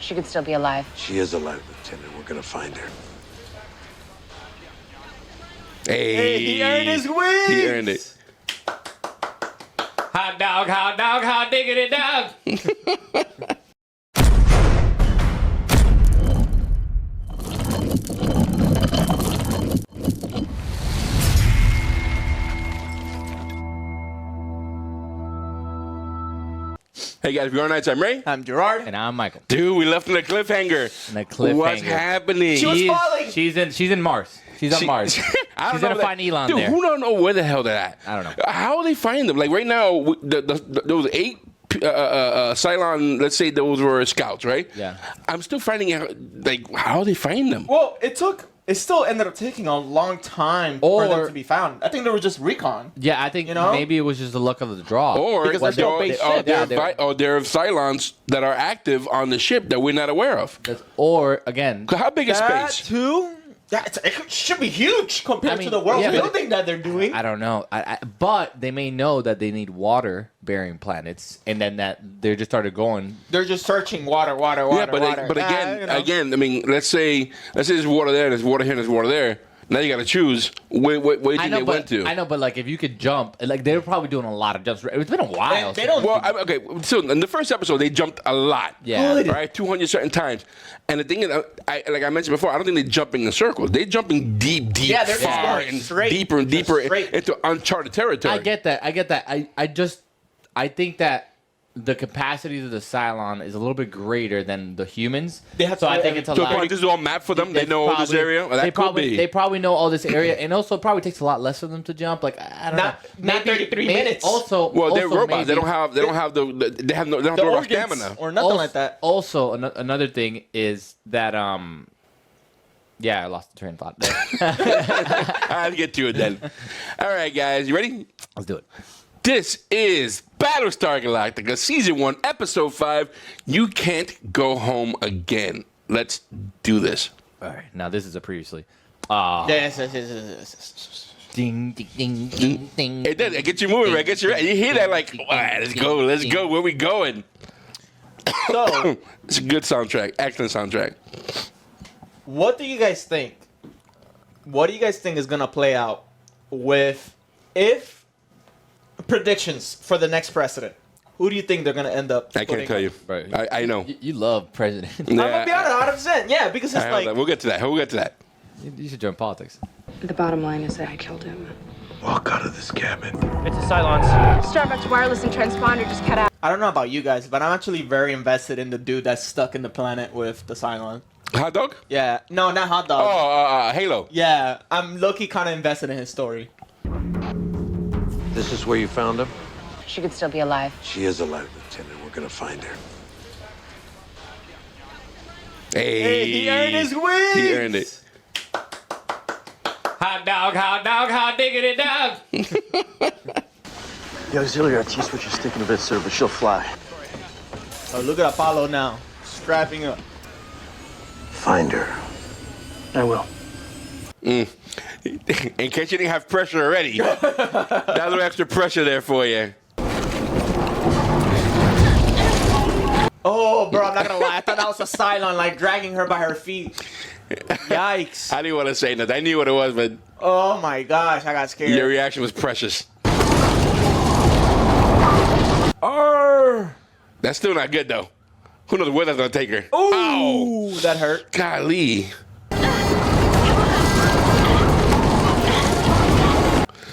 She could still be alive. She is alive, Lieutenant. We're gonna find her. Hey, he earned his wings. He earned it. Hot dog, hot diggity dog. Hey guys, we are Nights. I'm Ray. I'm Gerard. And I'm Michael. Dude, we left in a cliffhanger. What's happening? She was falling. She's in Mars. She's on Mars. I don't She's know gonna find Elon dude, there. who don't know where the hell they're at? I don't know. How they find them? Like right now, those 8 Cylon, let's say those were scouts, right? Yeah. I'm still finding out, like, how they find them. Well, it still ended up taking a long time for them to be found. I think they were just recon. Yeah, I think maybe it was just the luck of the draw. Or Because they're still base ship. there are Cylons that are active on the ship that we're not aware of. Or again, 'Cause how big is That space? too. It should be huge compared to the world building that they're doing. I don't know. But they may know that they need water-bearing planets, and then that they just started going. They're just searching water. Yeah, but again, I mean, let's say there's water there, there's water here, there's water there. Now you got to choose where do you think they went to? I know, but like if you could jump, like they were probably doing a lot of jumps. It's been a while. They don't. Well, okay. So in the first episode, they jumped a lot. Yeah. Good. Right, 200 certain times. And the thing is, like I mentioned before, I don't think they're jumping in circles. They're jumping deep, Yeah, they're far, going and straight. deeper and deeper Straight. into uncharted territory. I get that. I think that the capacity of the Cylon is a little bit greater than the humans. They have so to- I think it's a So lot. this is all map for them. They know all this area. Well, that could be. They probably know all this area, and also it probably takes a lot less for them to jump. Like I don't know, Not 33 minutes. Also, Well, they're also robots. They maybe- don't have the the raw organs stamina. or nothing like that. Also, another thing is that yeah, I lost the train of thought there. I'll get to it then. All right, guys, you ready? Let's do it. This is Battlestar Galactica, Season 1, Episode 5. You can't go home again. Let's do this. All right, now this is a previously. Yes. Ding ding ding ding ding. It does. It gets you moving, right? Get you ready. You hear that like, all right, let's go. Where we going? So, It's a good soundtrack. Excellent soundtrack. what do you guys think? What do you guys think is gonna play out with if predictions for the next president? Who do you think they're gonna end up? I can't tell you. Right. I know. You love president. I'm gonna be honest, 100%. Yeah, because it's like We'll get to that. You should join politics. The bottom line is that I killed him. Walk out of this cabin. It's a Cylons. Starbuck's wireless and transponder just cut out. I don't know about you guys, but I'm actually very invested in the dude that's stuck in the planet with the Cylon. Hot dog? Yeah, no, not hot dog. Oh, Halo. Yeah, I'm low-key kind of invested in his story. This is where you found him? She could still be alive. She is alive, Lieutenant. We're gonna find her. Hey, He earned his wings. He earned it. Hot dog, diggity dog. The auxiliary RT switch is sticking a bit, sir, but she'll fly. Oh, look at Apollo now, strapping up. Find her. I will. In case you didn't have pressure already. That's a little extra pressure there for you. Oh, bro, I'm not gonna lie. I thought that was a Cylon, like dragging her by her feet. Yikes. I didn't want to say nothing. I knew what it was, but Oh my gosh, I got scared. your reaction was precious. That's still not good, though. Who knows where that's going to take her? Ooh, that hurt. Golly.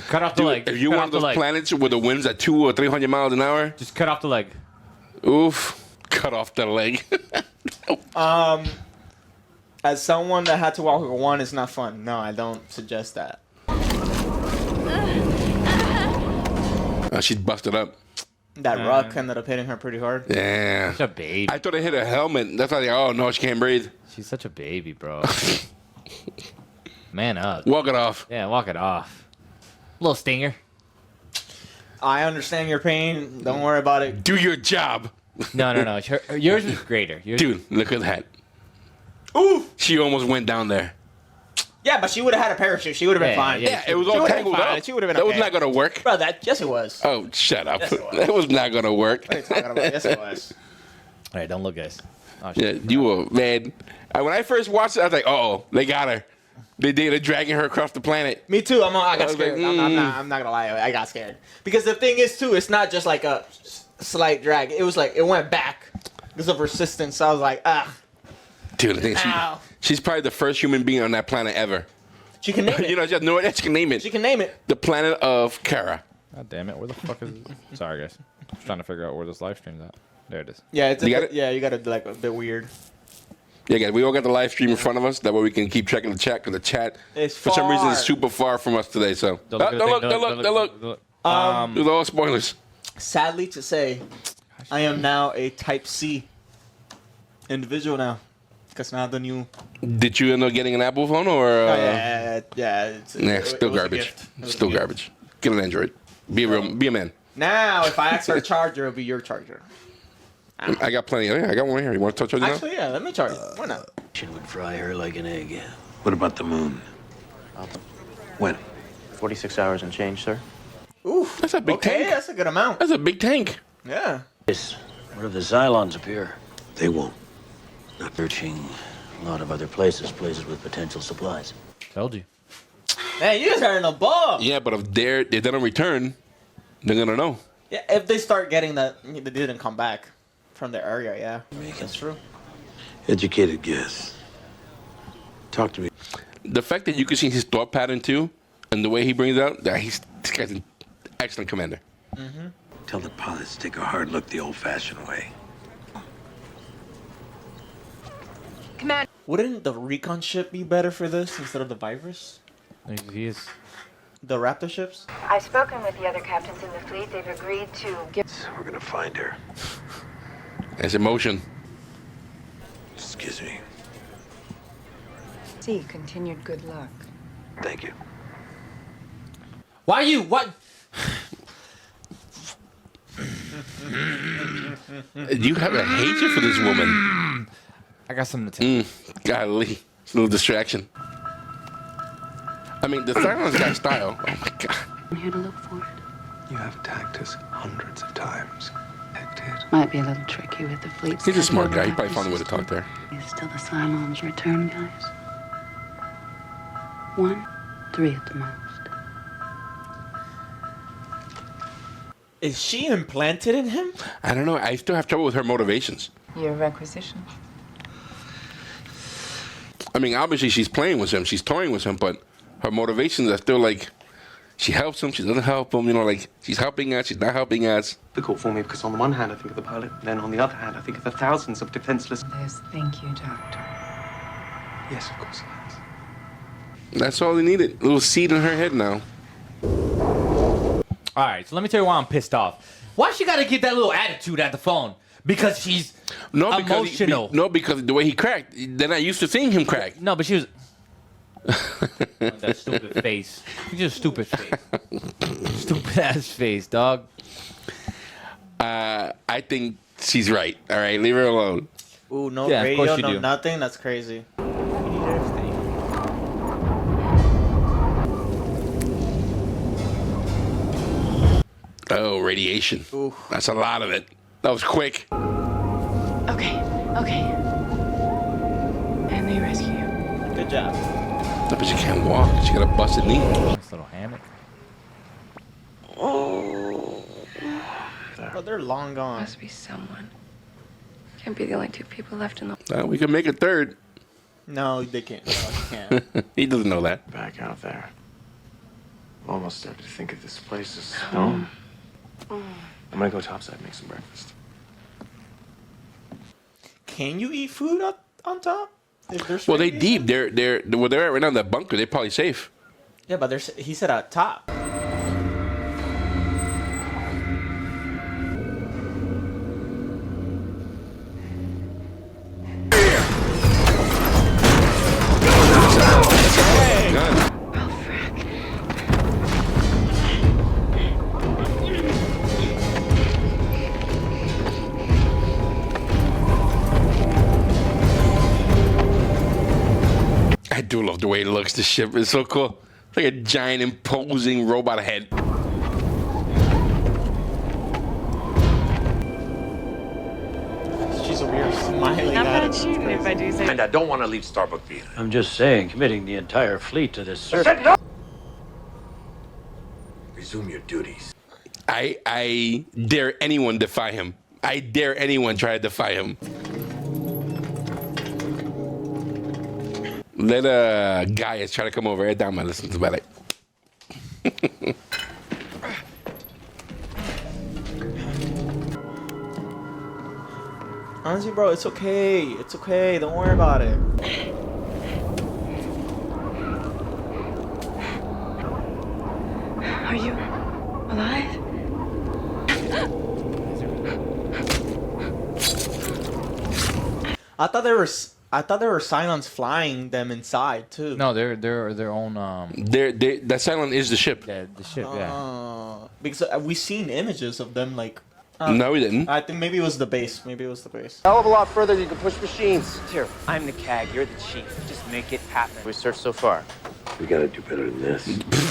Cut off the leg. If you're Cut one off of the those leg. planets with the winds at 200 or 300 miles an hour, Just cut off the leg. oof, cut off the leg. As someone that had to walk with one, it's not fun. No, I don't suggest that. She's busted up. That rock ended up hitting her pretty hard. Yeah. Such a baby. I thought it hit her helmet. That's why they, oh no, she can't breathe. She's such a baby, bro. Man up. Walk it off. Yeah, walk it off. Little stinger. I understand your pain. Don't worry about it. Do your job. No. Yours was greater. Yours Dude, look at that. Ooh. She almost went down there. Yeah, but she would have had a parachute. She would have been Yeah, fine. yeah. Yeah, it was She all would've been tangled fine. up. She would have been That okay. was not going to work. Bro, yes, it was. Oh, shut up. Yes, it was. That was not going to work. What are you talking about? Yes, it was. All right, don't look, guys. Oh, Yeah, you were, man. When I first watched it, I was like, oh, they got her. They're dragging her across the planet. Me too. I got was scared. like, I'm not gonna lie. I got scared because the thing is too. It's not just like a slight drag. It was like it went back because of resistance. So I was like, Dude, I think Ow. she's probably the first human being on that planet ever. She can name it. You know, just know what she can name it. She can name it. The planet of Kara. God damn it! Where the fuck is? Sorry, guys. I'm trying to figure out where this live stream's at. There it is. Yeah, it's You got it? yeah. You got it like a bit weird. Yeah, guys, we all got the live stream in front of us. That way we can keep checking the chat because the chat, It's for some reason, far. is super far from us today. So Don't look at the don't thing, look. don't look. Those are all spoilers. Sadly to say, I am now a Type C individual now because now the new. Did you end up getting an Apple phone or? yeah. Still garbage. Still garbage. Get an Android. Be a man. Now, if I ask for a charger, it'll be your charger. I got plenty. I got one here. You want to touch on it now? Actually, yeah. Let me charge it. Why not? She would fry her like an egg. What about the moon? When? 46 hours and change, sir. Oof. That's a big Okay, tank. that's a good amount. That's a big tank. Yeah. Yes. Where the Cylons appear. They won't. Searching a lot of other places with potential supplies. Told you. Man, you guys are in a ball. Yeah, but if they don't return, they're gonna know. Yeah, if they start getting that, they didn't come back from the area. Yeah, that's true. Educated guess. Talk to me. The fact that you can see his thought pattern too, and the way he brings it out, that this guy's an excellent commander. Tell the pilots to take a hard look the old-fashioned way. Command. Wouldn't the recon ship be better for this instead of the virus? He is. The Raptor ships? I've spoken with the other captains in the fleet. They've agreed to give. We're gonna find her. That's emotion. Excuse me. See, continued good luck. Thank you. Why you? What? You have a hatred for this woman. I got something to tell you. Golly, it's a little distraction. I mean, the Cylons got style. Oh my god. I'm here to look for it. You have attacked us hundreds of times. Protected. Might be a little tricky with the fleet. He's a smart guy. He probably found a way to talk to her. Is still the Cylons return, guys? 1, 3 at the most. Is she implanted in him? I don't know. I still have trouble with her motivations. Your requisition. I mean, obviously she's playing with him. She's toying with him, but her motivations are still like, she helps him, she doesn't help him. You know, like she's helping us, she's not helping us. Difficult for me because on the one hand I think of the pilot, then on the other hand I think of the thousands of defenseless. Yes, thank you, Doctor. Yes, of course. That's all they needed. A little seed in her head now. All right, so let me tell you why I'm pissed off. Why she got to get that little attitude at the phone? Because she's emotional. Because the way he cracked, they're not used to seeing him crack. No, but she was. That stupid face. He's just stupid face. Stupid ass face, dog. I think she's right. All right, leave her alone. Ooh, no Yeah, of radio, course you no do. nothing. That's crazy. Oh, radiation. Ooh. That's a lot of it. That was quick. Okay. And they rescue you. Good job. No, but she can't walk. She got a busted knee. Nice little hammock. But they're long gone. Must be someone. Can't be the only 2 people left in the. We could make a third. No, they can't. No, they can't. He doesn't know that. Back out there. I'm almost started to think of this place as home. I'm gonna go topside and make some breakfast. Can you eat food on top? If there's Well, they radiation? deep. They're where they're at right now. That bunker. They're probably safe. Yeah, but he said on top. Gun. I do love the way it looks. The ship is so cool. It's like a giant, imposing robot head. She's a weird smiling Not at bad him. shooting, if I do say. And I don't want to leave Starbuck behind. I'm just saying, committing the entire fleet to this search. Resume your duties. I dare anyone defy him. I dare anyone try to defy him. Let Gaius try to come over. Adama listens about it. Honestly, bro, it's okay. It's okay. Don't worry about it. Are you alive? I thought there were Cylons flying them inside too. No, they're their own. That Cylon is the ship. The ship. Yeah. Because we seen images of them like. No, we didn't. I think maybe it was the base. Hell of a lot further than you can push machines. Here, I'm the CAG, you're the chief. Just make it happen. We searched so far. We gotta do better than this.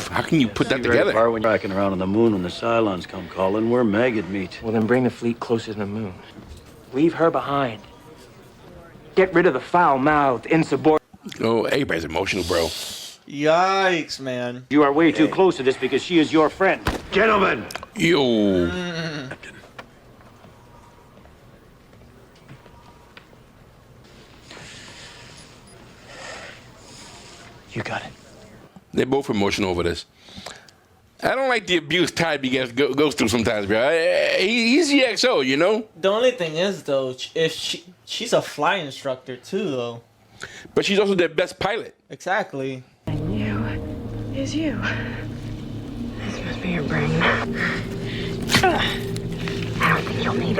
How can you put that Be ready together? for when you're racking around on the moon when the Cylons come calling. We're maggot meat. Well, then bring the fleet closer to the moon. Leave her behind. Get rid of the foul-mouthed, insubordinate. Oh, everybody's emotional, bro. Yikes, man. You are way too close to this because she is your friend. Gentlemen! Yo. You got it. They're both emotional over this. I don't like the abuse Tybee goes through sometimes, bro. He's the XO, you know? The only thing is though, if she's a flight instructor too, though. But she's also their best pilot. Exactly. You is you. This must be your brain. I don't think you'll need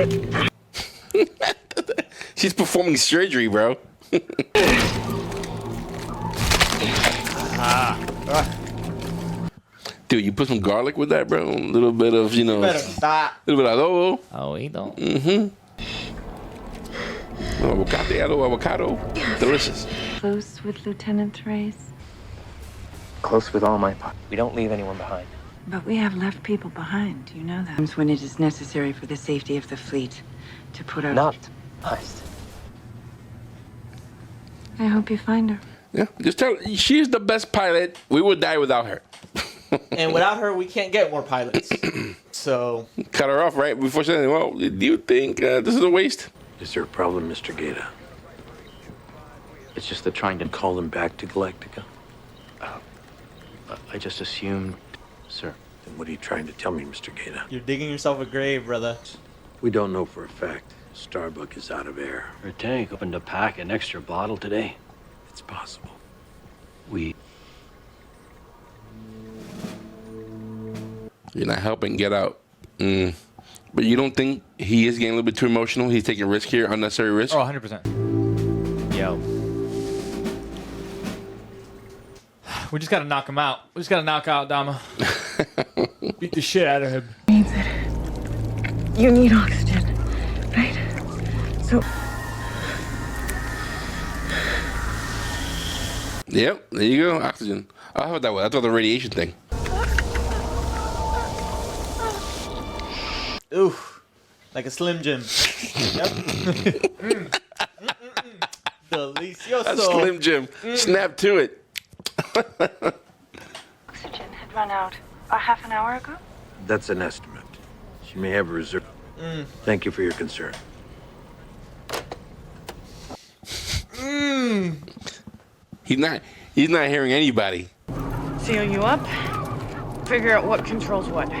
it. She's performing surgery, bro. Dude, you put some garlic with that, bro? A little bit of, you know. Better stop. A little bit of adobo. Oh, he don't. Avocado. Delicious. Close with Lieutenant Reyes. Close with all my part. We don't leave anyone behind. But we have left people behind, you know that. When it is necessary for the safety of the fleet to put out... Not heist. I hope you find her. Yeah, just tell her she's the best pilot. We would die without her. And without her, we can't get more pilots. So Cut her off right before saying, well, do you think this is a waste? Is there a problem, Mr. Gaeta? It's just that trying to... Call them back to Galactica? I just assumed... Sir. Then what are you trying to tell me, Mr. Gaeta? you're digging yourself a grave, brother. We don't know for a fact. Starbuck is out of air. Her tank opened to pack an extra bottle today. It's possible. You're not helping get out. But you don't think he is getting a little bit too emotional? He's taking risk here, unnecessary risk? Oh, 100%. Yo. We just gotta knock him out. We just gotta knock out Adama. Beat the shit out of him. Needs it. You need oxygen, right? So Yep, there you go. Oxygen. Oh, how about that one? I thought the radiation thing. Ooh, like a Slim Jim. Yep. Delicioso. That's Slim Jim. Snap to it. Oxygen had run out a half an hour ago. That's an estimate. She may have a reserve. Thank you for your concern. He's not hearing anybody. Seal you up. Figure out what controls what.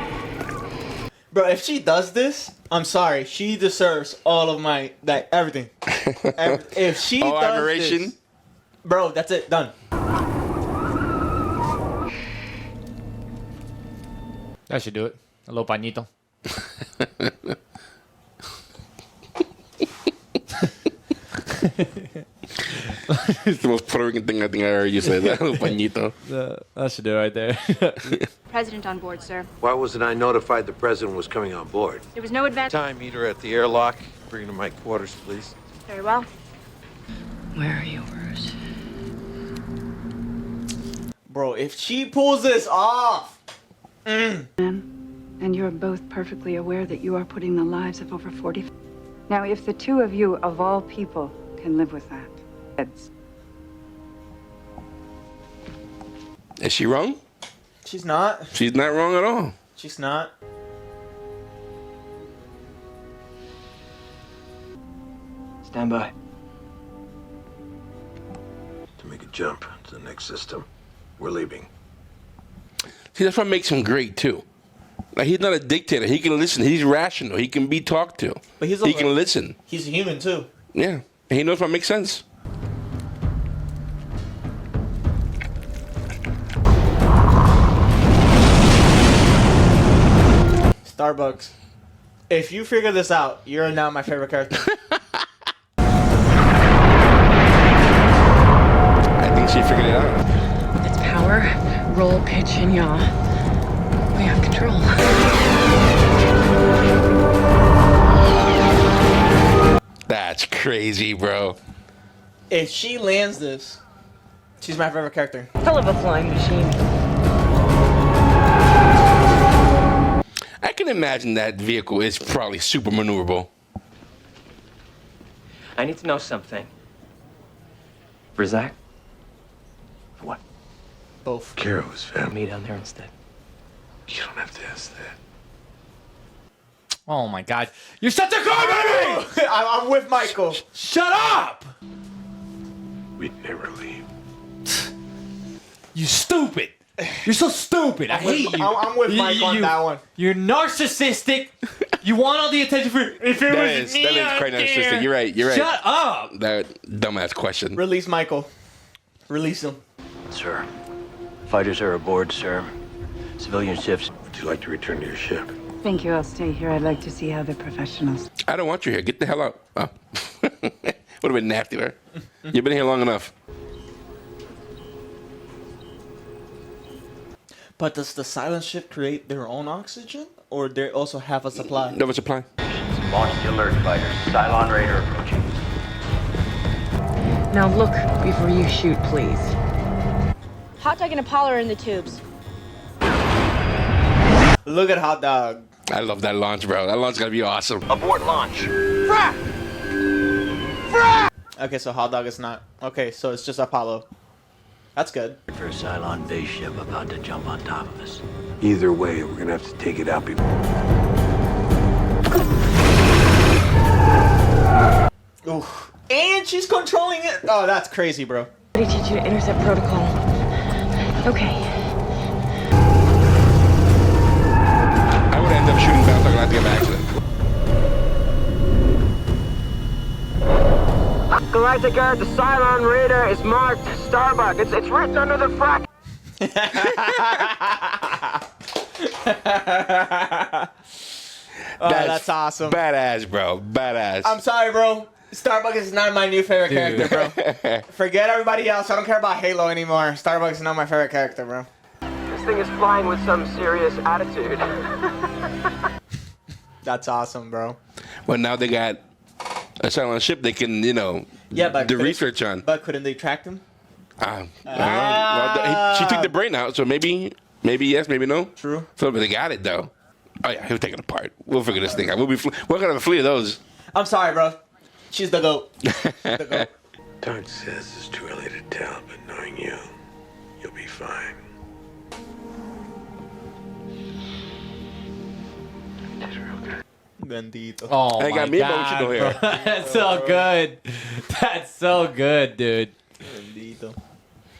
Bro, if she does this, I'm sorry. She deserves all of my everything. If she does admiration. this, bro, that's it. Done. That should do it. A little pañito. It's the most Puerto Rican thing I think I heard you say. That little pañito. That should do it right there. President on board, sir. Why wasn't I notified the president was coming on board? There was no advance. Time meter at the airlock. Bring it to my quarters, please. Very well. Where are yours? Bro, if she pulls this off. And you're both perfectly aware that you are putting the lives of over 40... Now, if the two of you, of all people, can live with that, it's Is she wrong? She's not. She's not wrong at all. She's not. Stand by. To make a jump to the next system, we're leaving. See, that's what makes him great too. Like he's not a dictator. He can listen. He's rational. He can be talked to. But he can listen. He's a human too. Yeah, and he knows what makes sense. Starbucks. If you figure this out, you're now my favorite character. I think she figured it out. It's power, roll, pitch, and yaw. We have control. That's crazy, bro. If she lands this, she's my favorite character. Hell of a flying machine. I can imagine that vehicle is probably super maneuverable. I need to know something. For Zach? For what? Both. Kara was family. Me down there instead. You don't have to ask that. Oh my God. You're such a garbage! I'm with Michael. Shut up! We'd never leave. You stupid. You're so stupid. I hate you. I'm with Mike on that one. You're narcissistic. You want all the attention for if it was me That is out quite there. narcissistic. You're right. You're right. Shut up. That dumbass question. Release Michael. Release him. Sir. Fighters are aboard, sir. Civilian ships. Would you like to return to your ship? Thank you. I'll stay here. I'd like to see how the professionals. I don't want you here. Get the hell out. Oh. Would have been nasty, right? You've been here long enough. But does the silent ship create their own oxygen? Or they also have a supply? No supply. Launch the alert fighters. Cylon Raider approaching. Now look before you shoot, please. Hot dog and Apollo are in the tubes. Look at Hot Dog. I love that launch, bro. That launch is going to be awesome. Abort launch. Okay, so Hot Dog is not. Okay, so it's just Apollo. That's good. For a Cylon base ship about to jump on top of us. Either way, we're gonna have to take it out before. Oof. And she's controlling it. Oh, that's crazy, bro. I teach you to intercept protocol. Okay. I would end up shooting Battlestar Galactica by accident. Galactica, the Cylon Raider is marked Starbuck. It's written under the frac. Oh, that's awesome. Badass, bro. Badass. I'm sorry, bro. Starbuck is not my new favorite character, bro. Forget everybody else. I don't care about Halo anymore. Starbuck is not my favorite character, bro. This thing is flying with some serious attitude. That's awesome, bro. Well, now they got a Cylon ship they can, Yeah, but do research on. But couldn't they track them? I don't know. Well, she took the brain out, so maybe yes, maybe no. True. So but they got it though. Oh yeah, he'll take it apart. We'll figure this thing out. We're gonna have a fleet of those. I'm sorry, bro. She's the GOAT. The GOAT. Doug says it's too early to tell, but knowing you, you'll be fine. It's real good. Bendito. Oh I my got me God, emotional here. bro. That's so good. That's so good, dude. Bendito.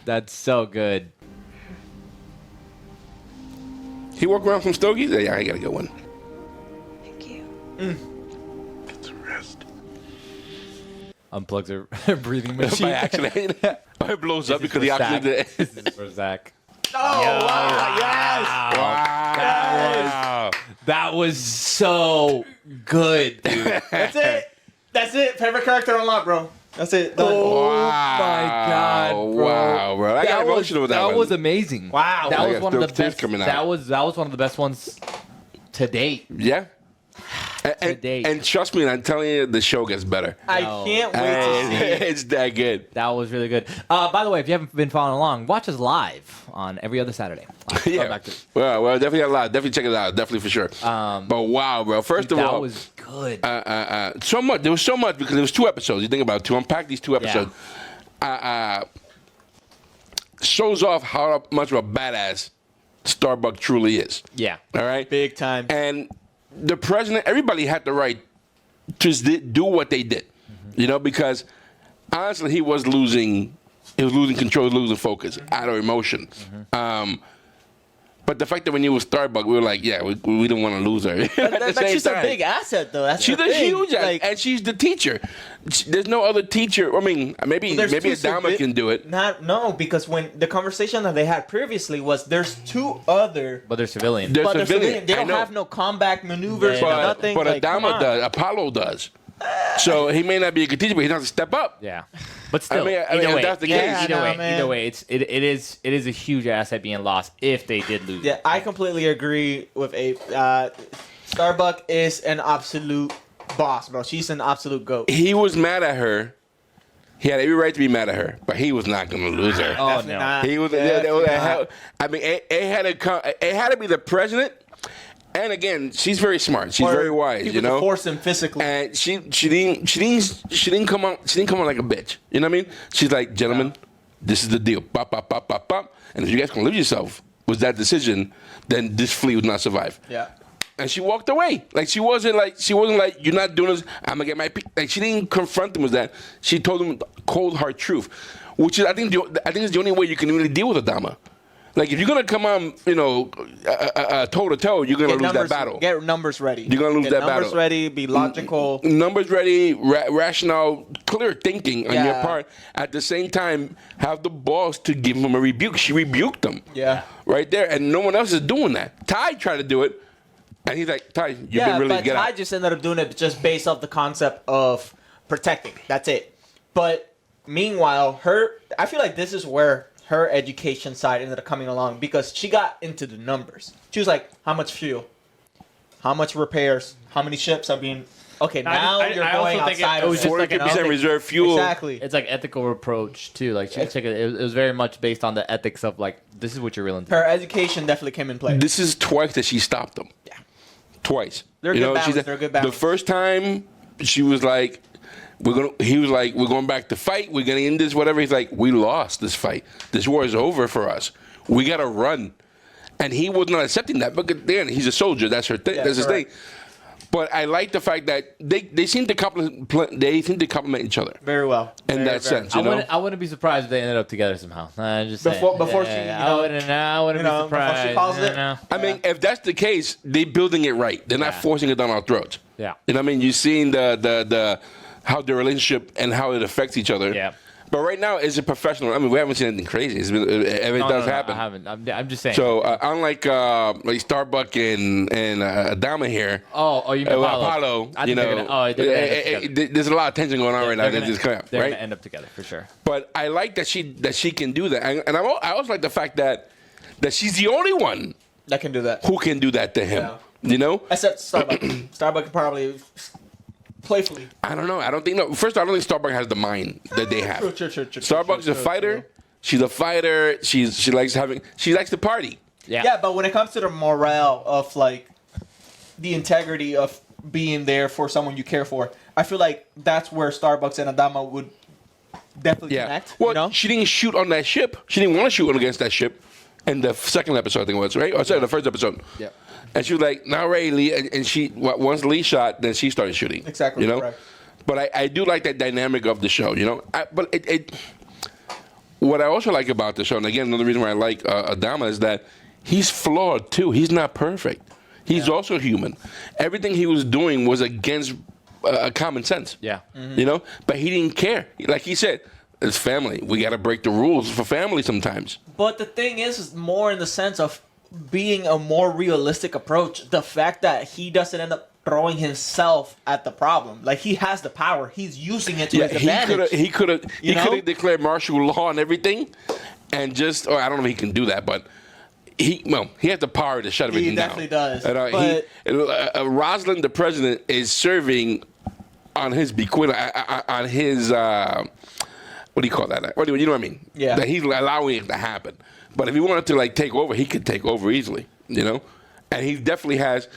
That's so good. He walk around from Stogies? Yeah, I got a good one. Thank you. Get some rest. Unplugs her breathing machine. By accident. Oh, it blows up because the oxygen. This is for Zach. Oh, wow. Yes. Wow. That was so good, dude. That's it. That's it. Favorite character unlocked, bro. That's it. Done. Oh my God, bro. Wow, bro. I got emotional with that one. That was amazing. Wow. That I was got one of the tears best. coming out. That was one of the best ones to date. Yeah. And trust me, I'm telling you, the show gets better. I can't wait to see it. It's that good. That was really good. By the way, if you haven't been following along, watch us live on every other Saturday. Yeah. Well, definitely a lot. Definitely check it out. Definitely for sure. But wow, bro. First of all, that was good. So much. There was so much because it was 2 episodes. You think about it, to unpack these 2 episodes. Shows off how much of a badass Starbuck truly is. Yeah. All right? Big time. And the president, everybody had the right to do what they did. You know, because honestly, he was losing control, losing focus out of emotion. But the fact that when you was Starbuck, we were like, yeah, we didn't want to lose her. But she's a big asset, though. That's She's the a thing. huge asset, and she's the teacher. There's no other teacher. I mean, maybe Adama can do it. No, because when the conversation that they had previously was there's 2 other. But they're civilians. They're But civilian. they don't have no combat maneuvers or nothing. But like, Adama does. Apollo does. So he may not be a good teacher, but he does to step up. Yeah, but still, if that's the case, either way, it is a huge asset being lost if they did lose. Yeah, I completely agree with Abe. Starbuck is an absolute boss, bro. She's an absolute goat. He was mad at her. He had every right to be mad at her, but he was not going to lose her. Oh no, he was. I mean, it had to be the president. And again, she's very smart. She's very wise. You know, force him physically. And she didn't come on like a bitch. You know what I mean? She's like, gentlemen, this is the deal. Pop, pop, pop, pop, pop. And if you guys can live yourself with that decision, then this fleet would not survive. Yeah. And she walked away. Like she wasn't like you're not doing this. I'm gonna get my like. She didn't confront him with that. She told him the cold hard truth, which is I think is the only way you can really deal with Adama. Like, if you're going to come on, toe-to-toe, you're going to lose that battle. Get numbers ready. You're going to lose that battle. Numbers ready, be logical. Numbers ready, rational, clear thinking on your part. At the same time, have the balls to give him a rebuke. She rebuked him. Yeah. Right there. And no one else is doing that. Ty tried to do it. And he's like, Ty, you've been really good. Ty just ended up doing it just based off the concept of protecting. That's it. But meanwhile, I feel like this is where her education side ended up coming along because she got into the numbers. She was like, how much fuel? How much repairs? How many ships are being... Okay, now you're going outside of 40% reserve fuel. Exactly. It's like ethical approach, too. Like, it was very much based on the ethics of, like, this is what you're willing to do. Her education definitely came in play. This is twice that she stopped them. Yeah. Twice. They're good balance. The first time, she was like... He was like, we're going back to fight. We're getting in this, whatever. He's like, we lost this fight. This war is over for us. We got to run. And he was not accepting that. But again, he's a soldier. That's her thing. That's his thing. But I like the fact that they seem to complement each other very well in that sense. You know, I wouldn't be surprised if they ended up together somehow. Just before she, I wouldn't be surprised. Before she calls it. I mean, if that's the case, they're building it right. They're not forcing it down our throats. Yeah. You know what I mean? You're seeing the how their relationship and how it affects each other. Yeah. But right now, it's a professional. I mean, we haven't seen anything crazy. If it does happen. I haven't. I'm just saying. So, unlike Starbuck and Adama here. Oh, you mean Apollo. There's a lot of tension going on right now. They're going to end up together for sure. But I like that she can do that, and I also like the fact that she's the only one that can do that. Who can do that to him? Yeah. You know, except Starbuck. Starbuck probably. Playfully. I don't know. I don't think. No. First, I don't think Starbuck has the mind that they have. True. Starbuck's a fighter. She's a fighter. She likes to party. Yeah, but when it comes to the morale of like the integrity of being there for someone you care for, I feel like that's where Starbucks and Adama would definitely connect. Well, you know? She didn't shoot on that ship. She didn't want to shoot against that ship. In the second episode, I think it was, right? Or sorry, the first episode. Yeah. And she was like, "Now, Ray, Lee," and she once Lee shot, then she started shooting. Exactly. You know. Correct. But I do like that dynamic of the show. You know. But what I also like about the show, and again, another reason why I like Adama is that he's flawed too. He's not perfect. He's also human. Everything he was doing was against common sense. Yeah. Mm-hmm. You know. But he didn't care. Like he said. It's family. We got to break the rules for family sometimes. But the thing is more in the sense of being a more realistic approach. The fact that he doesn't end up throwing himself at the problem. Like, he has the power. He's using it to his advantage. He could have declared martial law and everything and just, or I don't know if he can do that, but he has the power to shut everything down. He definitely does. And, Roslin, the president, is serving on his on his what do you call that? You know what I mean? Yeah. That he's allowing it to happen. But if he wanted to like take over, he could take over easily. You know, and he definitely has.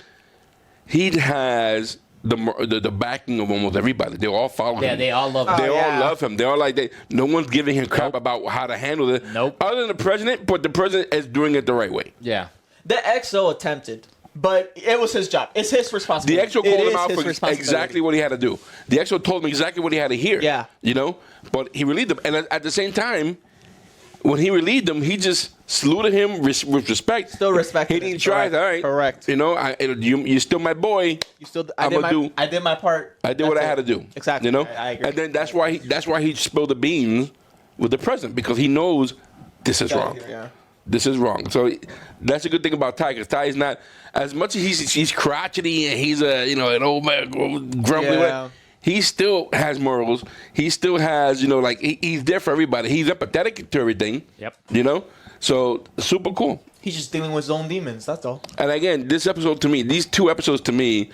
He has the backing of almost everybody. They all follow him. Yeah, they all love him. They all love him. They're all like no one's giving him crap about how to handle it. Nope. Other than the president, but the president is doing it the right way. Yeah. The XO attempted, but it was his job. It's his The responsibility. XO called him out for exactly what he had to do. The XO told him exactly what he had to hear. Yeah. You know, but he relieved him, and at the same time, when he relieved him, he just saluted him with respect. Still respected He didn't him. try. Correct. All right. Correct. You know, you're still my boy. You still. I did my part. I did what I had to do. Exactly. You know, I agree. and then that's why he spilled the beans with the president, because he knows this is wrong. Yeah. This is wrong. So that's a good thing about Ty, because Ty is not, as much as he's crotchety and he's an old man grumbly. Yeah. He still has morals. He still has, like he's there for everybody. He's empathetic to everything. Yep. So super cool. He's just dealing with his own demons. That's all. And again, these 2 episodes to me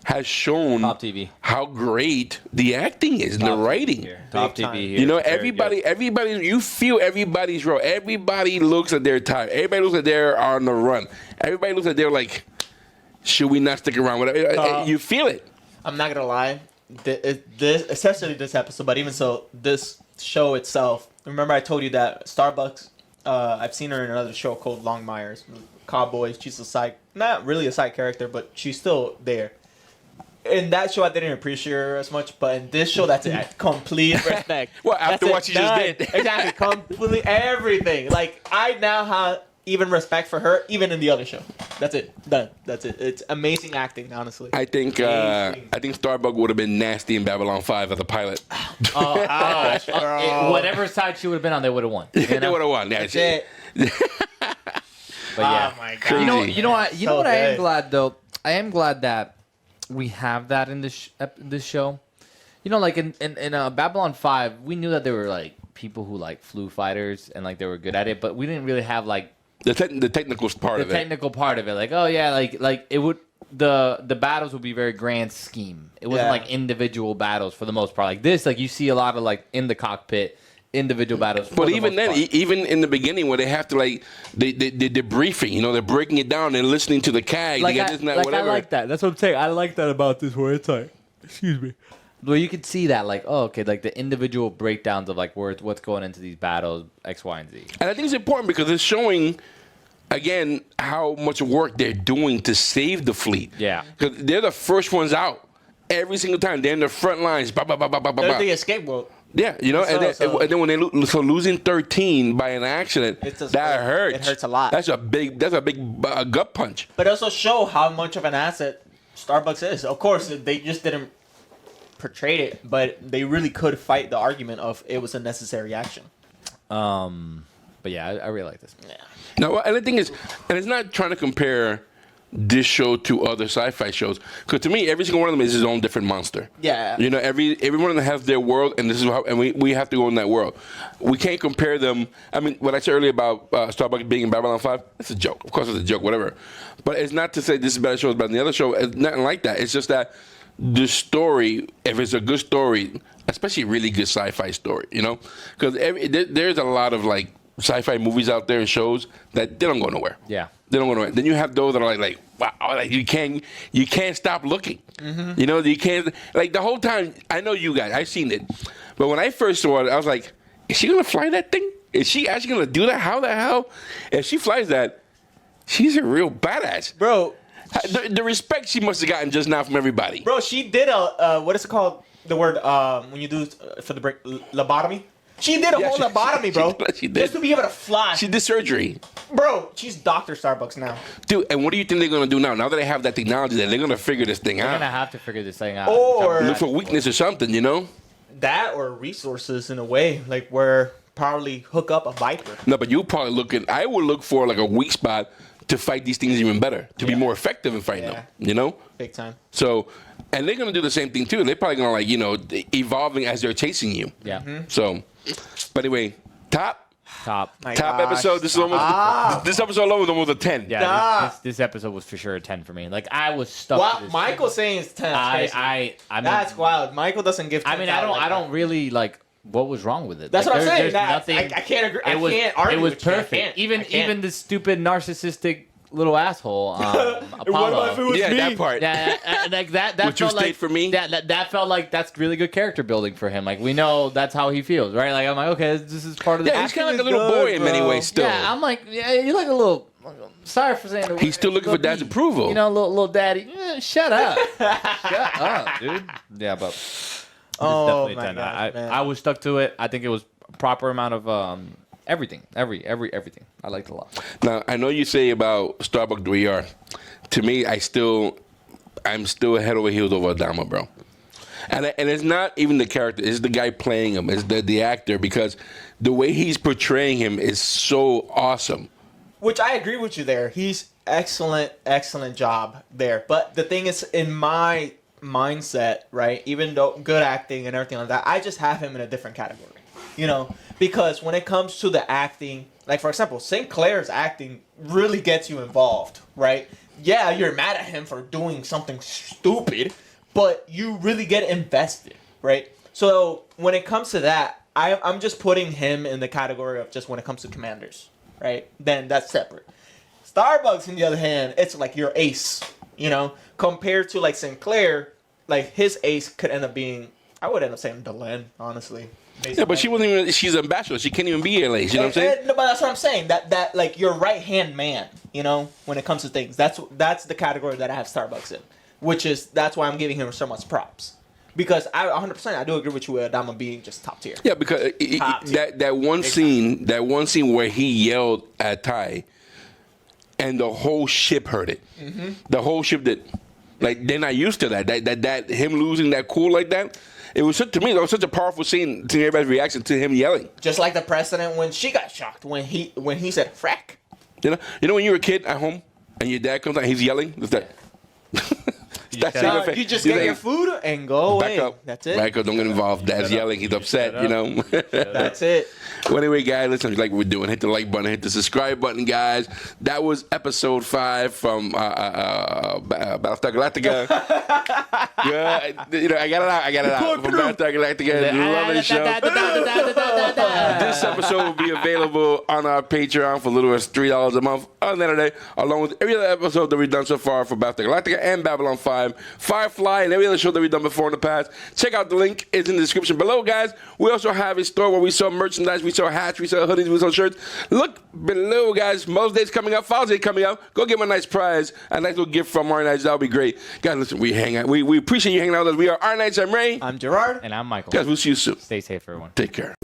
has shown Top TV. how great the acting is and the writing. Top Big time. TV here. Everybody, you feel everybody's role. Everybody looks at their time. Everybody looks at they're on the run. Everybody looks at they're like, should we not stick around? Whatever. You feel it. I'm not gonna lie. This, especially this episode, but even so, this show itself. Remember, I told you that Starbucks. I've seen her in another show called Long Myers. Cowboys. She's not really a side character, but she's still there. In that show, I didn't appreciate her as much, but in this show, that's it. Complete respect. Well, after That's what she just did. Exactly. Completely everything. Like, I now have even respect for her, even in the other show. That's it. Done. That's it. It's amazing acting, honestly. I think Starbuck would have been nasty in Babylon 5 as a pilot. Oh, ouch, bro. Whatever side she would have been on, they would have won. They would have won. That's it. But yeah. Oh, my God. Crazy. You know what? So I am good. glad though. I am glad that we have that in this show. Like in Babylon 5, we knew that there were like people who like flew fighters and like they were good at it, but we didn't really have like the technical part of it. The technical part of it, like like it would the battles would be very grand scheme. It wasn't like individual battles for the most part. Like this, like you see a lot of like in the cockpit. Individual battles. But even then, even in the beginning, where they have to they're briefing, they're breaking it down and listening to the CAG. Like, whatever. I like that. That's what I'm saying. I like that about this where it's like, excuse me. Where you can see that, like, oh, okay, like the individual breakdowns of like what's going into these battles, X, Y, and Z. And I think it's important because it's showing, again, how much work they're doing to save the fleet. Yeah. Because they're the first ones out every single time. They're in the front lines. They're the escape world. Yeah, and then when they losing 13 by an accident, that hurts. It hurts a lot. That's a big gut punch. But also show how much of an asset Starbucks is. Of course, they just didn't portray it, but they really could fight the argument of it was a necessary action. But yeah, I really like this. Yeah. No, and the thing is, and it's not trying to compare this show to other sci-fi shows, because to me, every single one of them is his own different monster. Yeah. Every one of them has their world, and this is how, and we have to go in that world. We can't compare them. I mean, what I said earlier about Starbuck being in Babylon 5, it's a joke. Of course, it's a joke, whatever. But it's not to say this is a better show than the other show. It's nothing like that. It's just that the story, if it's a good story, especially a really good sci-fi story, because there's a lot of like sci-fi movies out there and shows that they don't go nowhere. Yeah. They don't go nowhere. Then you have those that are like wow, like you can't stop looking. Mm-hmm. You can't, like the whole time. I know you guys, I've seen it, but when I first saw it, I was like, is she gonna fly that thing? Is she actually gonna do that? How the hell? If she flies that, she's a real badass, bro. The respect she must have gotten just now from everybody. Bro, she did a what is it called? The word when you do for the break, lobotomy. She did a whole lobotomy, bro. She did. Just to be able to fly. She did surgery. Bro, she's Dr. Starbucks now. Dude, and what do you think they're going to do now? Now that they have that technology, they're going to figure this thing out. They're going to have to figure this thing out. Or look for weakness or something, That or resources in a way, like where probably hook up a Viper. No, but you probably I would look for like a weak spot to fight these things even better, to be more effective in fighting them, Big time. So, and they're going to do the same thing too. They're probably going to evolving as they're chasing you. Yeah. Mm-hmm. So, but anyway, top Top. Top episode. This is almost this episode alone was almost a 10. Yeah, this episode was for sure a 10 for me. Like I was stuck. Wow, to this Michael saying it's 10. I mean, that's wild. Michael doesn't give 10. I mean, I don't really like what was wrong with it. That's like, what I'm saying. There's nothing. I can't agree. I It was, can't argue it was with you. I perfect. can't. Even the stupid narcissistic little asshole Apollo. Yeah, that part. Like that Would you felt stay like for me? That felt like that's really good character building for him. Like we know that's how he feels, right? Like I'm like, okay, this is part of the. Yeah, he's kind of like a little boy in many ways still. Yeah, I'm like, yeah, you're like a little. Sorry for saying it. He's still looking for dad's approval. You know, little daddy. Shut up. Shut up, dude. Yeah, but. Oh definitely my 10. God, man. I was stuck to it. I think it was a proper amount of everything. Everything. I liked it a lot. Now, I know you say about Starbuck the way you are. To me, I'm still head over heels over Adama, bro. And it's not even the character. It's the guy playing him. It's the actor, because the way he's portraying him is so awesome. Which I agree with you there. He's excellent job there. But the thing is, in my mindset, right, even though good acting and everything like that, I just have him in a different category. You know? Because when it comes to the acting, like for example, St. Clair's acting really gets you involved, right? Yeah, you're mad at him for doing something stupid, but you really get invested, right? So when it comes to that, I'm just putting him in the category of just when it comes to commanders, right? Then that's separate. Starbucks, on the other hand, it's like your ace, you know? Compared to like St. Clair, like his ace could end up being, I would end up saying Delenn, honestly. Yeah, but she wasn't even. She's an ambassador. She can't even be LA. You know what I'm saying? No, but that's what I'm saying. That like your right hand man. You know, when it comes to things, that's the category that I have Starbucks in, that's why I'm giving him so much props. Because I 100% I do agree with you with Adama being just top tier. Yeah, because that one scene where he yelled at Ty, and the whole ship heard it. Mm-hmm. The whole ship did. Like they're not used to that. That him losing that cool like that. It was to me. That was such a powerful scene. To everybody's reaction to him yelling. Just like the president when she got shocked when he said "frack." You know when you were a kid at home and your dad comes out, he's yelling. It's that. You just get your food and go away. Back up. That's it. Back up. Don't get involved. Dad's yelling. He's upset. You know. That's it. Well, anyway, guys, listen, like we're doing, hit the like button, hit the subscribe button, guys. That was episode 5 from Battlestar Galactica. Yeah, you know, I got it out. From Battlestar Galactica. Love the show. This episode will be available on our Patreon for as little as $3 a month on Saturday, along with every other episode that we've done so far for Battlestar Galactica and Babylon 5, Firefly, and every other show that we've done before in the past. Check out the link. It's in the description below, guys. We also have a store where we sell merchandise. We sell hats, we sell hoodies, we sell shirts. Look below, guys. Mother's Day's coming up, Father's Day coming up. Go get my nice prize, a nice little gift from our Nights. That'll be great. Guys, listen, we hang out. We appreciate you hanging out with us. We are our Nights. I'm Ray. I'm Gerard. And I'm Michael. Guys, we'll see you soon. Stay safe, everyone. Take care.